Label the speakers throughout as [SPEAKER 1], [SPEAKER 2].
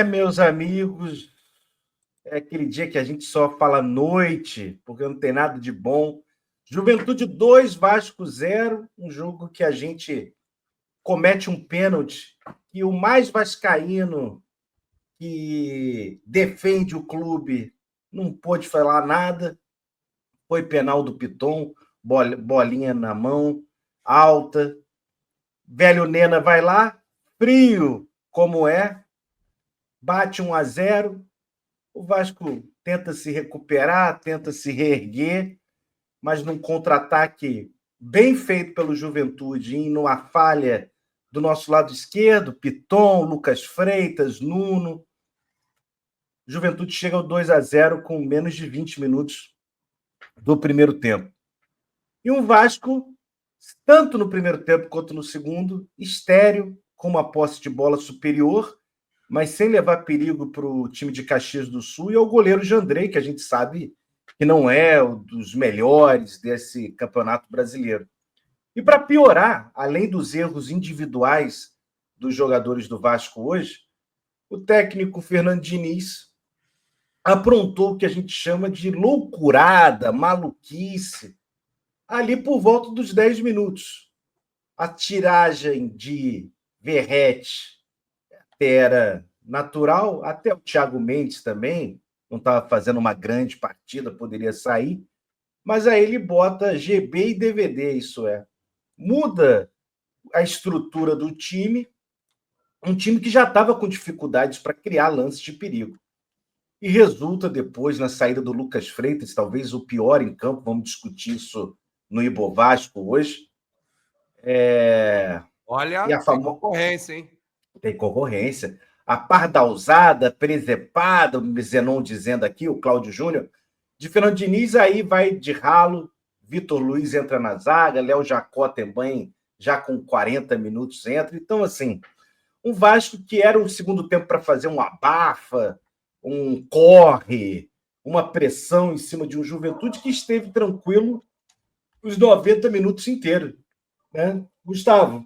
[SPEAKER 1] Meus amigos, é aquele dia que a gente só fala noite, porque não tem nada de bom. Juventude 2, Vasco 0, um jogo que a gente comete um pênalti e o mais vascaíno que defende o clube não pôde falar nada. Foi penal do Piton, bolinha na mão, alta. Velho Nena vai lá, frio como é, bate 1-0. O Vasco tenta se recuperar, tenta se reerguer, mas num contra-ataque bem feito pelo Juventude, e numa falha do nosso lado esquerdo, Piton, Lucas Freitas, Nuno. Juventude chega ao 2-0 com menos de 20 minutos do primeiro tempo. E um Vasco, tanto no primeiro tempo quanto no segundo, estéril, com uma posse de bola superior, mas sem levar perigo para o time de Caxias do Sul e ao goleiro Jandrei, que a gente sabe que não é um dos melhores desse campeonato brasileiro. E para piorar, além dos erros individuais dos jogadores do Vasco hoje, o técnico Fernando Diniz aprontou o que a gente chama de loucurada, maluquice, ali por volta dos 10 minutos. A tiragem de Verratti era natural, até o Thiago Mendes também não estava fazendo uma grande partida, poderia sair, mas aí ele bota GB e DVD, isso é. Muda a estrutura do time, um time que já estava com dificuldades para criar lances de perigo. E resulta depois na saída do Lucas Freitas, talvez o pior em campo, vamos discutir isso no Ibo Vasco hoje.
[SPEAKER 2] Olha, e tem concorrência, hein?
[SPEAKER 1] Tem concorrência. A pardalzada, presepada, o Zenon dizendo aqui, o Cláudio Júnior, de Fernando Diniz, aí vai de ralo, Vitor Luiz entra na zaga, Léo Jacó também, já com 40 minutos entra. Então, assim, um Vasco que era um segundo tempo para fazer um abafa, um corre, uma pressão em cima de um Juventude que esteve tranquilo os 90 minutos inteiros. Né? Gustavo,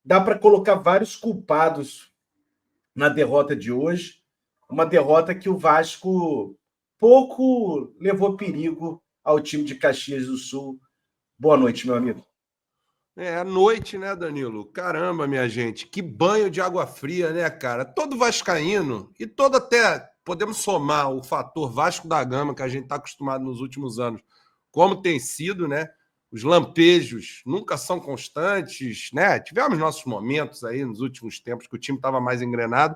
[SPEAKER 1] dá para colocar vários culpados na derrota de hoje, uma derrota que o Vasco pouco levou perigo ao time de Caxias do Sul. Boa noite, meu amigo.
[SPEAKER 2] É noite, né, Danilo? Caramba, minha gente, que banho de água fria, né, cara? Todo vascaíno e todo até, podemos somar o fator Vasco da Gama, que a gente está acostumado nos últimos anos, como tem sido, né? Os lampejos nunca são constantes, né? Tivemos nossos momentos aí nos últimos tempos que o time estava mais engrenado,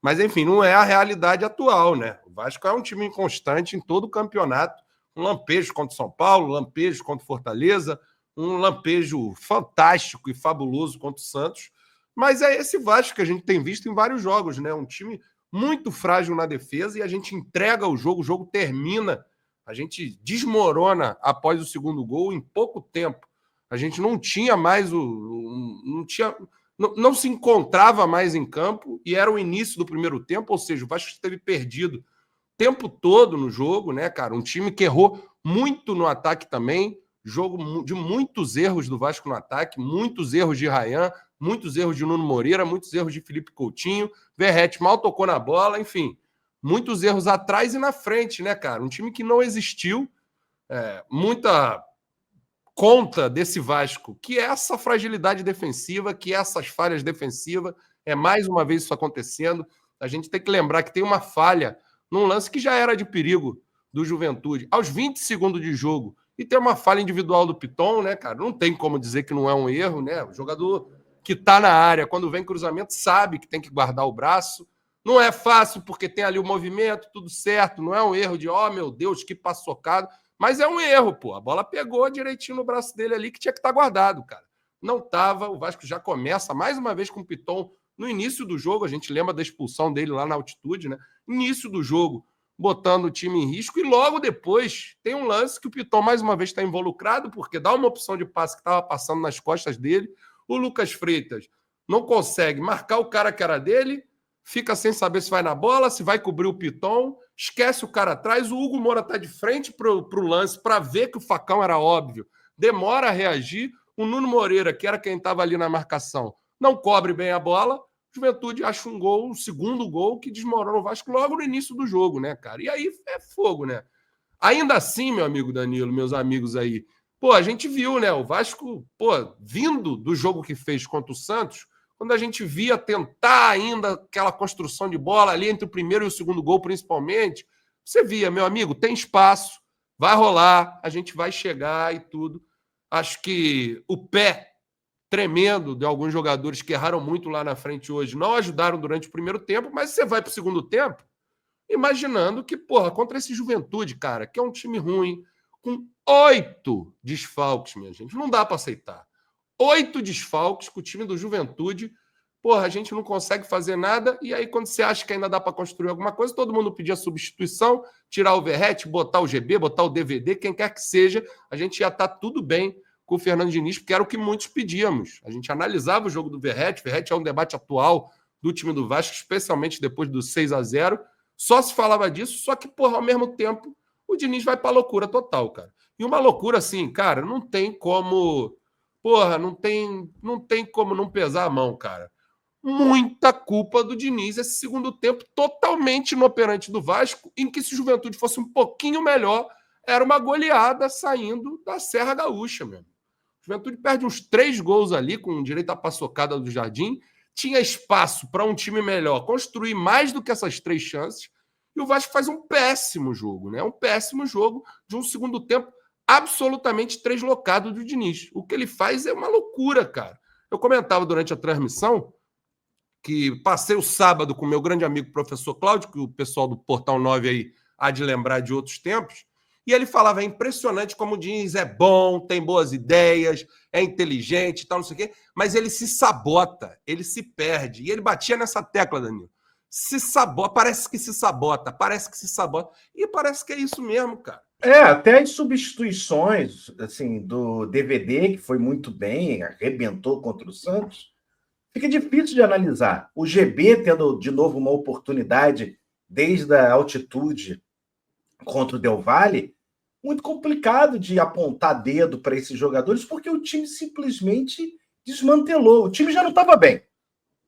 [SPEAKER 2] mas enfim, não é a realidade atual, né? O Vasco é um time inconstante em todo o campeonato. Um lampejo contra o São Paulo, lampejo contra o Fortaleza, um lampejo fantástico e fabuloso contra o Santos. Mas é esse Vasco que a gente tem visto em vários jogos, né? Um time muito frágil na defesa e a gente entrega o jogo termina, a gente desmorona após o segundo gol em pouco tempo. A gente não tinha mais não se encontrava mais em campo e era o início do primeiro tempo, ou seja, o Vasco esteve perdido o tempo todo no jogo, né, cara? Um time que errou muito no ataque também, jogo de muitos erros do Vasco no ataque, muitos erros de Rayan, muitos erros de Nuno Moreira, muitos erros de Felipe Coutinho, Verratti mal tocou na bola, enfim, muitos erros atrás e na frente, né, cara? Um time que não existiu, muita conta desse Vasco, que é essa fragilidade defensiva, que é essas falhas defensivas, é mais uma vez isso acontecendo. A gente tem que lembrar que tem uma falha num lance que já era de perigo do Juventude, aos 20 segundos de jogo, e tem uma falha individual do Piton, né, cara? Não tem como dizer que não é um erro, né? O jogador que tá na área, quando vem cruzamento, sabe que tem que guardar o braço. Não é fácil, porque tem ali o movimento, tudo certo. Não é um erro de, meu Deus, que paçocado. Mas é um erro, pô. A bola pegou direitinho no braço dele ali, que tinha que estar guardado, cara. Não tava. O Vasco já começa mais uma vez com o Piton no início do jogo. A gente lembra da expulsão dele lá na altitude, né? Início do jogo, botando o time em risco. E logo depois tem um lance que o Piton mais uma vez está involucrado, porque dá uma opção de passe que estava passando nas costas dele. O Lucas Freitas não consegue marcar o cara que era dele, fica sem saber se vai na bola, se vai cobrir o Piton, esquece o cara atrás, o Hugo Moura está de frente para o lance para ver que o facão era óbvio, demora a reagir, o Nuno Moreira, que era quem estava ali na marcação, não cobre bem a bola, Juventude acha um gol, um segundo gol, que desmorona o Vasco logo no início do jogo, né, cara? E aí é fogo, né? Ainda assim, meu amigo Danilo, meus amigos aí, pô, a gente viu, né? O Vasco, pô, vindo do jogo que fez contra o Santos, quando a gente via tentar ainda aquela construção de bola ali entre o primeiro e o segundo gol, principalmente, você via, meu amigo, tem espaço, vai rolar, a gente vai chegar e tudo. Acho que o pé tremendo de alguns jogadores que erraram muito lá na frente hoje não ajudaram durante o primeiro tempo, mas você vai para o segundo tempo imaginando que, porra, contra esse Juventude, cara, que é um time ruim, com 8 desfalques, minha gente, não dá para aceitar. 8 desfalques com o time do Juventude, porra, a gente não consegue fazer nada, e aí quando você acha que ainda dá para construir alguma coisa, todo mundo pedia substituição, tirar o Verrete, botar o GB, botar o DVD, quem quer que seja, a gente ia estar tudo bem com o Fernando Diniz, porque era o que muitos pedíamos. A gente analisava o jogo do Verrete é um debate atual do time do Vasco, especialmente depois do 6-0, só se falava disso, só que, porra, ao mesmo tempo, o Diniz vai pra loucura total, cara. E uma loucura assim, cara, não tem como... Porra, não tem como não pesar a mão, cara. Muita culpa do Diniz esse segundo tempo totalmente inoperante do Vasco, em que se o Juventude fosse um pouquinho melhor, era uma goleada saindo da Serra Gaúcha, mesmo. O Juventude perde uns 3 gols ali, com direito à paçocada do Jardim, tinha espaço para um time melhor construir mais do que essas 3 chances, e o Vasco faz um péssimo jogo, né? Um péssimo jogo de um segundo tempo absolutamente translocado do Diniz. O que ele faz é uma loucura, cara. Eu comentava durante a transmissão que passei o sábado com meu grande amigo professor Cláudio, que o pessoal do Portal 9 aí há de lembrar de outros tempos, e ele falava, é impressionante como o Diniz é bom, tem boas ideias, é inteligente e tal, não sei o quê, mas ele se sabota, ele se perde. E ele batia nessa tecla, Danilo. Se sabota, parece que se sabota, e parece que é isso mesmo, cara.
[SPEAKER 1] Até as substituições assim, do DVD, que foi muito bem, arrebentou contra o Santos, fica difícil de analisar. O GB tendo de novo uma oportunidade desde a altitude contra o Del Valle, muito complicado de apontar dedo para esses jogadores, porque o time simplesmente desmantelou. O time já não estava bem,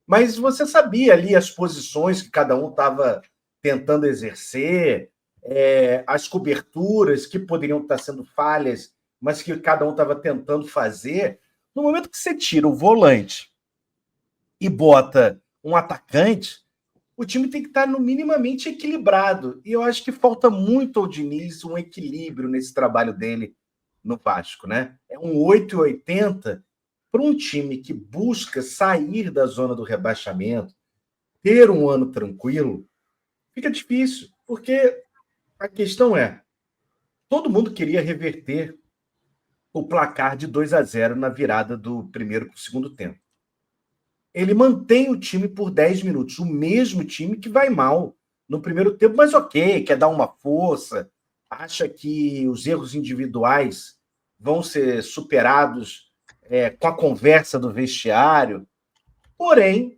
[SPEAKER 1] mas você sabia ali as posições que cada um estava tentando exercer, as coberturas que poderiam estar sendo falhas, mas que cada um estava tentando fazer. No momento que você tira o volante e bota um atacante, o time tem que estar no minimamente equilibrado. E eu acho que falta muito ao Diniz um equilíbrio nesse trabalho dele no Vasco, né? É um 8,80 para um time que busca sair da zona do rebaixamento, ter um ano tranquilo, fica difícil, porque a questão é, todo mundo queria reverter o placar de 2-0 na virada do primeiro para o segundo tempo. Ele mantém o time por 10 minutos, o mesmo time que vai mal no primeiro tempo, mas ok, quer dar uma força, acha que os erros individuais vão ser superados com a conversa do vestiário. Porém,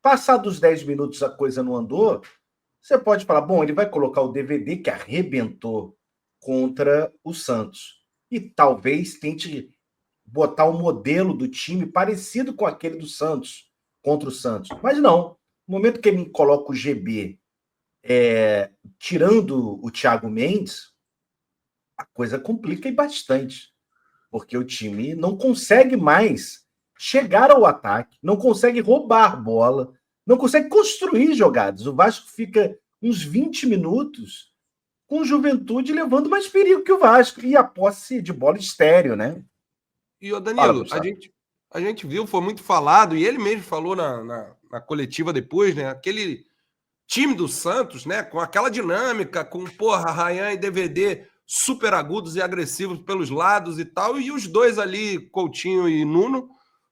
[SPEAKER 1] passados 10 minutos a coisa não andou, você pode falar, bom, ele vai colocar o DVD que arrebentou contra o Santos e talvez tente botar um modelo do time parecido com aquele do Santos, contra o Santos. Mas não. No momento que ele coloca o GB tirando o Thiago Mendes, a coisa complica e bastante. Porque o time não consegue mais chegar ao ataque, não consegue roubar bola, não consegue construir jogadas. O Vasco fica uns 20 minutos com o Juventude levando mais perigo que o Vasco. E a posse de bola estéreo, né?
[SPEAKER 2] E, ô Danilo, a gente viu, foi muito falado, e ele mesmo falou na coletiva depois, né? Aquele time do Santos, né? Com aquela dinâmica, com, porra, Ryan e DVD super agudos e agressivos pelos lados e tal, e os dois ali, Coutinho e Nuno,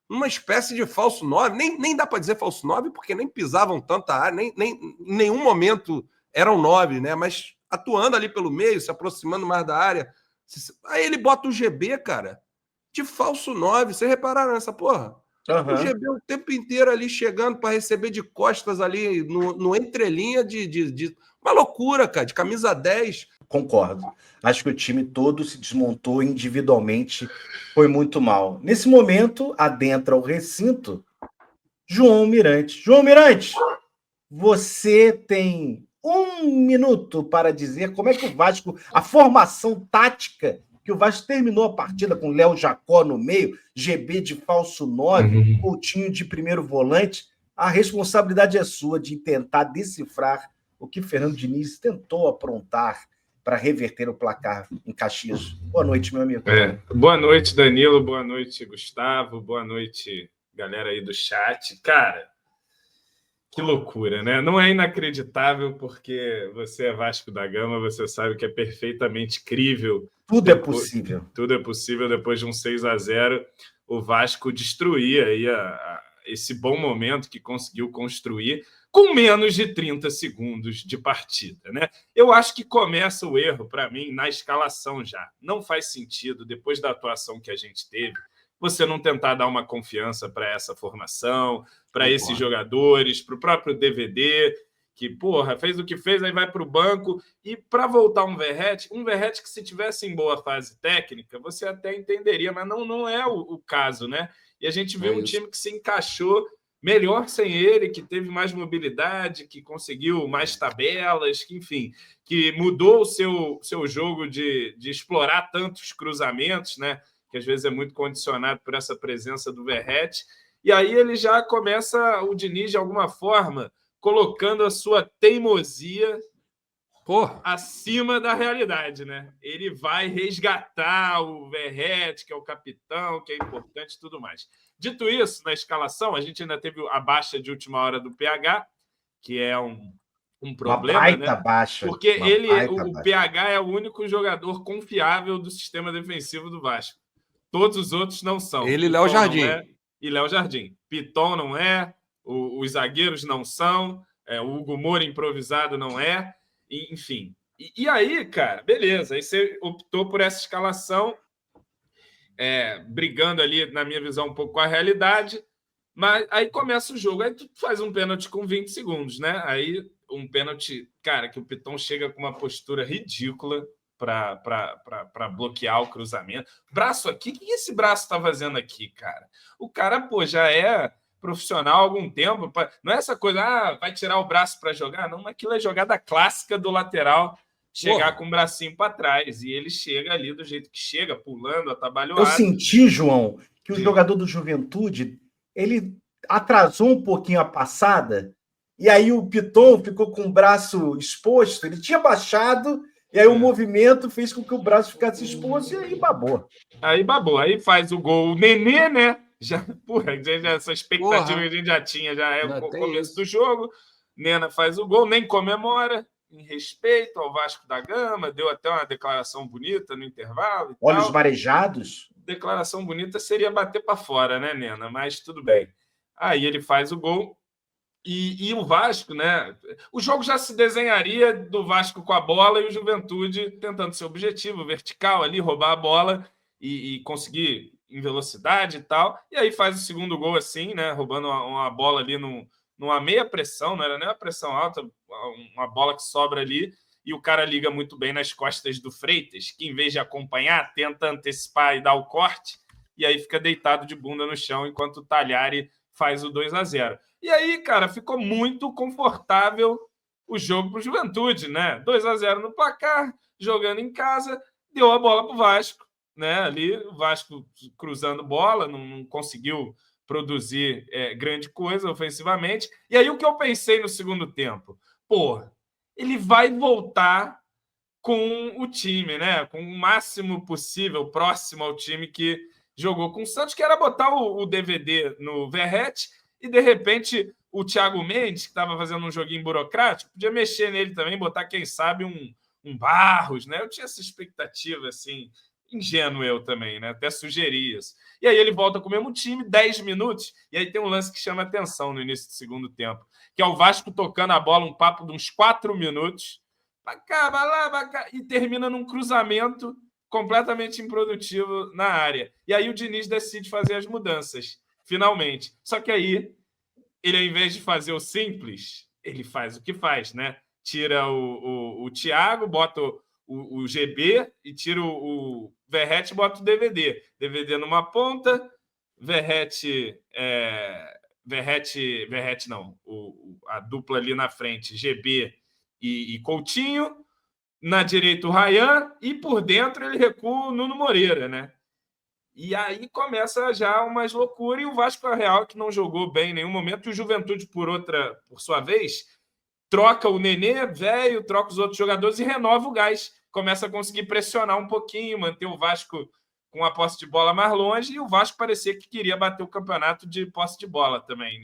[SPEAKER 2] uma espécie de falso 9. Nem dá para dizer falso 9, porque nem pisavam tanta área, nem em nenhum momento eram 9, né? Mas atuando ali pelo meio, se aproximando mais da área. Aí ele bota o GB, cara, de falso 9. Vocês repararam nessa porra? Uhum. O GB o tempo inteiro ali chegando para receber de costas ali no entrelinha de uma loucura, cara, de camisa 10.
[SPEAKER 1] Concordo. Acho que o time todo se desmontou individualmente, foi muito mal. Nesse momento, adentra o recinto João Mirante. João Mirante, você tem 1 minuto para dizer como é que o Vasco, a formação tática que o Vasco terminou a partida com Léo Jacó no meio, GB de falso 9, Coutinho de primeiro volante. A responsabilidade é sua de tentar decifrar o que Fernando Diniz tentou aprontar para reverter o placar em Caxias. Boa noite, meu amigo.
[SPEAKER 3] Boa noite, Danilo. Boa noite, Gustavo. Boa noite, galera aí do chat. Cara, que loucura, né? Não é inacreditável porque você é Vasco da Gama, você sabe que é perfeitamente crível.
[SPEAKER 1] Tudo é possível.
[SPEAKER 3] Tudo é possível depois de um 6-0. O Vasco destruir aí esse bom momento que conseguiu construir com menos de 30 segundos de partida, né? Eu acho que começa o erro, para mim, na escalação já. Não faz sentido, depois da atuação que a gente teve, você não tentar dar uma confiança para essa formação, para esses jogadores, para o próprio DVD, que, porra, fez o que fez, aí vai para o banco. E para voltar um Verratti que se tivesse em boa fase técnica, você até entenderia, mas não é o caso, né? E a gente viu um time que se encaixou melhor sem ele, que teve mais mobilidade, que conseguiu mais tabelas, que, enfim, que mudou o seu jogo de explorar tantos cruzamentos, né? Que às vezes é muito condicionado por essa presença do Verratti. E aí ele já começa, o Diniz, de alguma forma, colocando a sua teimosia acima da realidade, né? Ele vai resgatar o Verratti, que é o capitão, que é importante e tudo mais. Dito isso, na escalação, a gente ainda teve a baixa de última hora do PH, que é um problema,
[SPEAKER 1] uma baita
[SPEAKER 3] né?
[SPEAKER 1] baixa.
[SPEAKER 3] Porque o PH é o único jogador confiável do sistema defensivo do Vasco. Todos os outros não são.
[SPEAKER 2] Ele e Léo Jardim.
[SPEAKER 3] E Léo Jardim. Piton não é, os zagueiros não são, o Hugo Moura improvisado não é, enfim. E aí, cara, beleza. Aí você optou por essa escalação, brigando ali, na minha visão, um pouco com a realidade, mas aí começa o jogo. Aí tu faz um pênalti com 20 segundos, né? Aí um pênalti, cara, que o Piton chega com uma postura ridícula para bloquear o cruzamento. Braço aqui? O que esse braço está fazendo aqui, cara? O cara, pô, já é profissional há algum tempo. Não é essa coisa, vai tirar o braço para jogar. Não, aquilo é jogada clássica do lateral chegar com o bracinho para trás. E ele chega ali do jeito que chega, pulando, atabalhoado.
[SPEAKER 1] Eu senti, João, que o jogador do Juventude, ele atrasou um pouquinho a passada, e aí o Piton ficou com o braço exposto. Ele tinha baixado, e aí o movimento fez com que o braço ficasse exposto, e aí babou.
[SPEAKER 3] Aí faz o gol o Nenê, né? Essa expectativa que a gente já tinha, já é o começo do jogo. Nena faz o gol, nem comemora, em respeito ao Vasco da Gama, deu até uma declaração bonita no intervalo.
[SPEAKER 1] Olhos marejados?
[SPEAKER 3] Declaração bonita seria bater para fora, né, Nena? Mas tudo bem. Aí ele faz o gol. E o Vasco, né? O jogo já se desenharia do Vasco com a bola e o Juventude tentando seu objetivo vertical ali, roubar a bola e conseguir em velocidade e tal. E aí faz o segundo gol assim, né? Roubando uma bola ali numa meia pressão, não era nem uma pressão alta, uma bola que sobra ali. E o cara liga muito bem nas costas do Freitas, que em vez de acompanhar, tenta antecipar e dar o corte. E aí fica deitado de bunda no chão enquanto o Talhari faz o 2-0. E aí, cara, ficou muito confortável o jogo para o Juventude, né? 2-0 no placar, jogando em casa, deu a bola para o Vasco, né? Ali, o Vasco cruzando bola, não conseguiu produzir grande coisa ofensivamente. E aí, o que eu pensei no segundo tempo? Pô, ele vai voltar com o time, né? Com o máximo possível, próximo ao time que jogou com o Santos, que era botar o DVD no Verratti e, de repente, o Thiago Mendes, que estava fazendo um joguinho burocrático, podia mexer nele também, botar, quem sabe, um Barros, né? Eu tinha essa expectativa, assim, ingênuo eu também, né? Até sugeri isso. E aí ele volta com o mesmo time, 10 minutos, e aí tem um lance que chama atenção no início do segundo tempo, que é o Vasco tocando a bola, um papo de uns 4 minutos, pra cá, vai lá, vai cá, e termina num cruzamento completamente improdutivo na área. E aí o Diniz decide fazer as mudanças, finalmente. Só que aí, ele, ao invés de fazer o simples, ele faz o que faz, né? Tira o Thiago, bota o GB e tira o Verratti e bota o DVD. DVD numa ponta, Verratti Verratti não, a dupla ali na frente, GB e Coutinho, na direita o Ryan, e por dentro ele recua o Nuno Moreira, né? E aí começa já umas loucuras, e o Vasco Real, que não jogou bem em nenhum momento, e o Juventude, por sua vez, troca o Nenê, velho, troca os outros jogadores e renova o gás. Começa a conseguir pressionar um pouquinho, manter o Vasco com a posse de bola mais longe, e o Vasco parecia que queria bater o campeonato de posse de bola também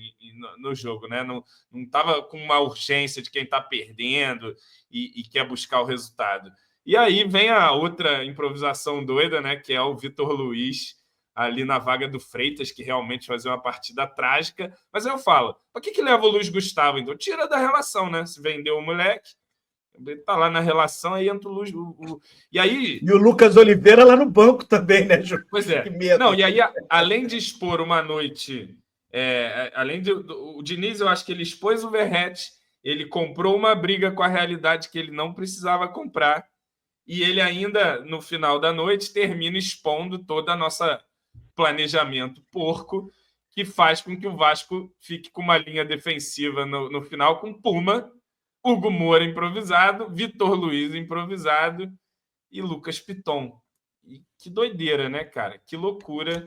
[SPEAKER 3] no jogo, né? Não estava com uma urgência de quem está perdendo e quer buscar o resultado. E aí vem a outra improvisação doida, né? Que é o Vitor Luiz ali na vaga do Freitas, que realmente fazia uma partida trágica. Mas aí eu falo, para que leva o Luiz Gustavo? Então tira da relação, né? Se vendeu o moleque, ele tá lá na relação, aí entra o Luiz. E aí.
[SPEAKER 1] E o Lucas Oliveira lá no banco também, né, Ju?
[SPEAKER 3] Pois é. Não, e aí, além de expor uma noite. O Diniz, eu acho que ele expôs o Verratti, ele comprou uma briga com a realidade que ele não precisava comprar, e ele ainda, no final da noite, termina expondo todo o nosso planejamento porco, que faz com que o Vasco fique com uma linha defensiva no final, com Puma, Hugo Moura improvisado, Vitor Luiz improvisado e Lucas Piton. E que doideira, né, cara? Que loucura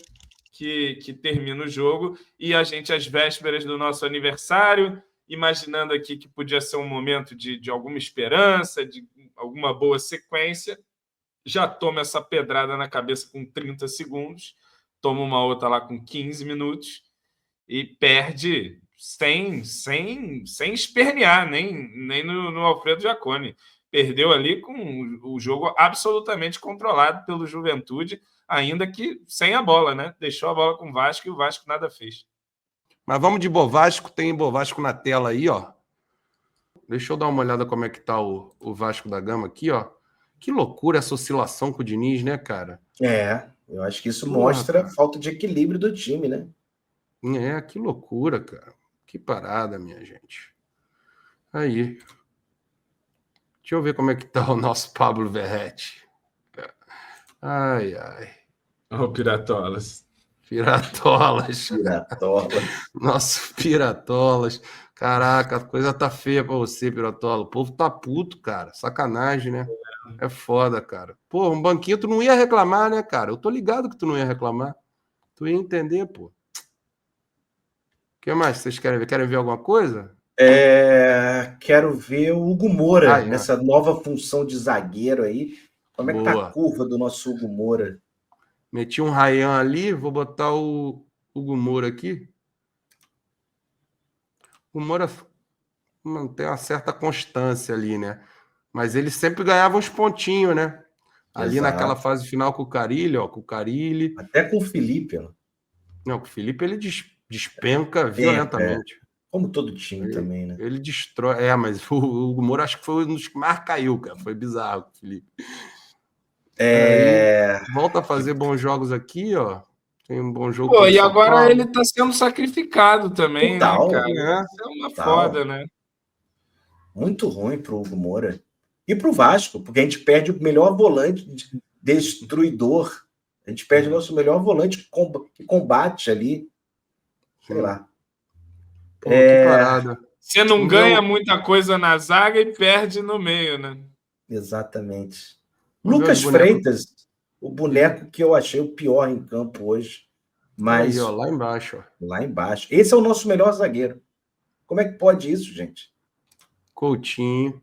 [SPEAKER 3] que termina o jogo. E a gente, às vésperas do nosso aniversário, imaginando aqui que podia ser um momento de alguma esperança, de alguma boa sequência, já toma essa pedrada na cabeça com 30 segundos, toma uma outra lá com 15 minutos e perde sem espernear, nem no Alfredo Jaconi. Perdeu ali com o jogo absolutamente controlado pelo Juventude, ainda que sem a bola, né? Deixou a bola com o Vasco e o Vasco nada fez.
[SPEAKER 2] Mas vamos de Bovasco, tem Bovasco na tela aí, ó. Deixa eu dar uma olhada como é que tá o Vasco da Gama aqui, ó. Que loucura essa oscilação com o Diniz, né, cara?
[SPEAKER 1] Eu acho que isso mostra a falta de equilíbrio do time, né?
[SPEAKER 2] Que loucura, cara. Que parada, minha gente. Aí. Deixa eu ver como é que tá o nosso Pablo Verratti. Ai.
[SPEAKER 3] Ô, Piratolas.
[SPEAKER 2] Piratolas.
[SPEAKER 1] Piratolas.
[SPEAKER 2] Nosso Piratolas. Caraca, a coisa tá feia pra você, Piratola. O povo tá puto, cara. Sacanagem, né? É foda, cara. Pô, um banquinho tu não ia reclamar, né, cara? Eu tô ligado que tu não ia reclamar. Tu ia entender, pô. O que mais vocês querem ver? Querem ver alguma coisa?
[SPEAKER 1] Quero ver o Hugo Moura nessa nova função de zagueiro aí. Como é que tá a curva do nosso Hugo Moura?
[SPEAKER 2] Meti um Ryan ali, vou botar o Hugo Moura aqui. O Moura mantém uma certa constância ali, né? Mas ele sempre ganhava uns pontinhos, né? Ali Exato. Naquela fase final com o Carille, ó, com o Carille.
[SPEAKER 1] Até com o Felipe, ó.
[SPEAKER 2] Não, com o Felipe ele despenca violentamente.
[SPEAKER 1] Como todo time também, né?
[SPEAKER 2] Ele destrói. Mas o Hugo Moura acho que foi um dos que mais caiu, cara. Foi bizarro com o Felipe. Aí, volta a fazer bons jogos aqui, ó. Tem um bom jogo.
[SPEAKER 3] Pô, e agora ele tá sendo sacrificado também,
[SPEAKER 1] total,
[SPEAKER 3] né, cara? Isso é uma foda, né?
[SPEAKER 1] Muito ruim pro Hugo Moura. E pro Vasco, porque a gente perde o melhor volante destruidor. A gente perde o nosso melhor volante que combate ali. Sei lá.
[SPEAKER 2] Pô, que parada.
[SPEAKER 3] Você não ganha muita coisa na zaga e perde no meio, né?
[SPEAKER 1] Exatamente. Lucas Freitas, o boneco que eu achei o pior em campo hoje. Mas
[SPEAKER 2] aí, ó, lá embaixo. Ó.
[SPEAKER 1] Lá embaixo. Esse é o nosso melhor zagueiro. Como é que pode isso, gente?
[SPEAKER 2] Coutinho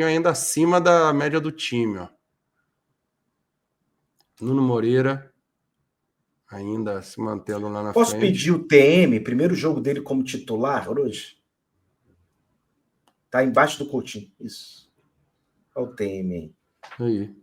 [SPEAKER 2] ainda acima da média do time, ó. Nuno Moreira ainda se mantendo lá na frente.
[SPEAKER 1] Posso pedir o TM, primeiro jogo dele como titular hoje? Tá embaixo do Coutinho. Isso. Olha o TM
[SPEAKER 2] aí.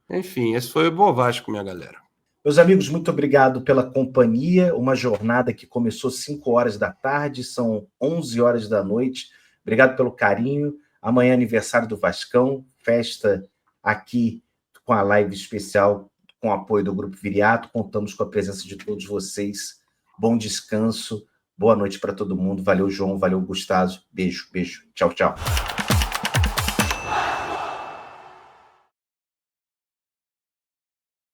[SPEAKER 2] Enfim, esse foi o Bovasco, minha galera.
[SPEAKER 1] Meus amigos, muito obrigado pela companhia. Uma jornada que começou 5 horas da tarde, são 11 horas da noite. Obrigado pelo carinho. Amanhã é aniversário do Vascão, festa aqui com a live especial com o apoio do Grupo Viriato. Contamos com a presença de todos vocês. Bom descanso, boa noite para todo mundo. Valeu, João, valeu, Gustavo. Beijo, beijo. Tchau, tchau.